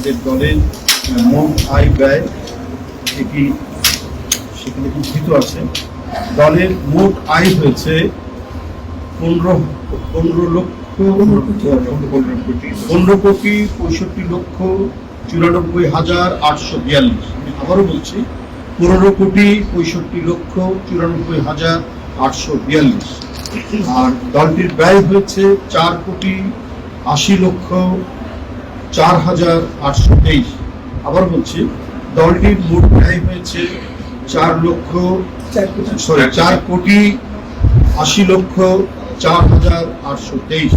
আমাদের দলের মোট আয় ব্যয় এটি সেখানে উদ্ধৃত আছে। দলের মোট আয় হয়েছে 15,65,94,842। আমি আবারও বলছি 15,65,94,842। আর দলটির ব্যয় হয়েছে 4,80,04,823। আবার বলছি দলটির মোট ব্যয় হয়েছে 4,80,04,823।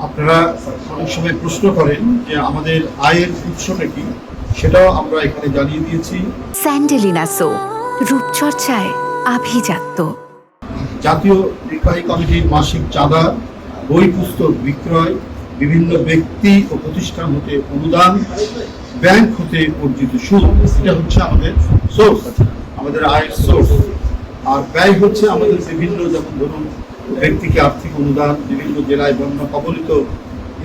আপনারা অনেক সময় প্রশ্ন করেন যে আমাদের আয়ের উৎসটা কি, সেটাও আমরা এখানে জানিয়ে দিয়েছি। স্যান্ডেলিনা সো, রূপচর্চায় আভিজাত্য। জাতীয় নির্বাহী কমিটির মাসিক চাঁদা, বই পুস্তক বিক্রয়, বিভিন্ন ব্যক্তি ও প্রতিষ্ঠান হতে অনুদান, ব্যাংক হতে অর্জিত সুদ, এটা হচ্ছে আমাদের সোর্স, আমাদের আয়ের সোর্স। আর ব্যয় হচ্ছে আমাদের বিভিন্ন, যেমন ধরুন ব্যক্তিকে আর্থিক অনুদান, বিভিন্ন জেলায় বন্যা কবলিত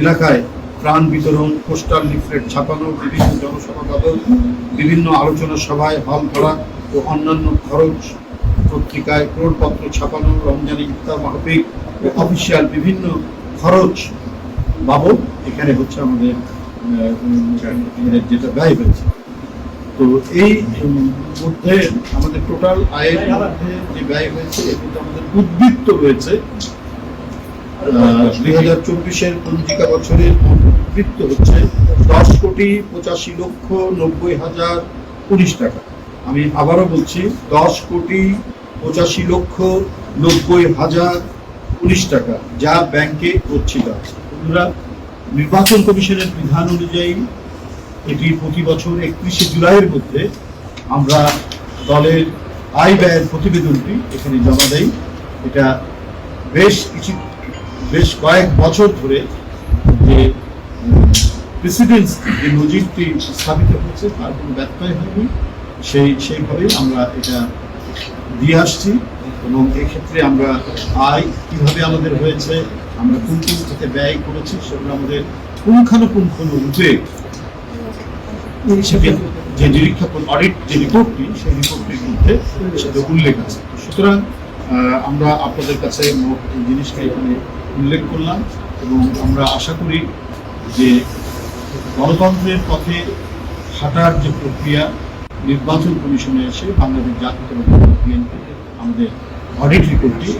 এলাকায় ত্রাণ বিতরণ, পোস্টাল লিফলেট ছাপানো, বিভিন্ন জনসমাগম, বিভিন্ন আলোচনা সভায় হল ভাড়া ও অন্যান্য খরচ, পত্রিকায় ক্রোড়পত্র ছাপানো, রমজানি ইফতার মাহফিল ও অফিসিয়াল বিভিন্ন খরচ বাবদ এখানে হচ্ছে আমাদের যেটা ব্যয় হয়েছে। তো এই মধ্যে আমাদের টোটাল আয়ের মধ্যে যে ব্যয় হয়েছে এর মধ্যে আমাদের উদ্বৃত্ত রয়েছে 2024-এর পঞ্জিকা বছরের উদ্বৃত্ত হচ্ছে 10,85,90,019 টাকা। আমি আবারও বলছি 10,85,90,019 টাকা, যা ব্যাংকে গচ্ছিত আছে। বন্ধুরা, নির্বাচন কমিশনের বিধান অনুযায়ী এটি প্রতি বছর 31শে জুলাইয়ের মধ্যে আমরা দলের আয় ব্যয়ের প্রতিবেদনটি এখানে জমা দেই। এটা বেশ কয়েক বছর ধরে যে প্রেসিডেন্স, যে নজিরটি স্থাপিত হয়েছে তার কোনো ব্যত্যয় হয়নি, সেইভাবেই আমরা এটা দিয়ে আসছি। এবং এক্ষেত্রে আমরা আয় কীভাবে আমাদের হয়েছে, আমরা কোন কোন খাতে ব্যয় করেছি, সেগুলো আমাদের পুঙ্খানুপুঙ্খ রূপে যে নিরীক্ষা অডিট যে রিপোর্টটি, সেই রিপোর্টটির মধ্যে সেটা উল্লেখ আছে। সুতরাং আমরা আপনাদের কাছে মোট এই জিনিসটা এখানে উল্লেখ করলাম এবং আমরা আশা করি যে গণতন্ত্রের পথে হাঁটার যে প্রক্রিয়া, নির্বাচন কমিশনে এসে বাংলাদেশ জাতীয়তাবাদী দল বিএনপি আমাদের অডিট রিপোর্টটি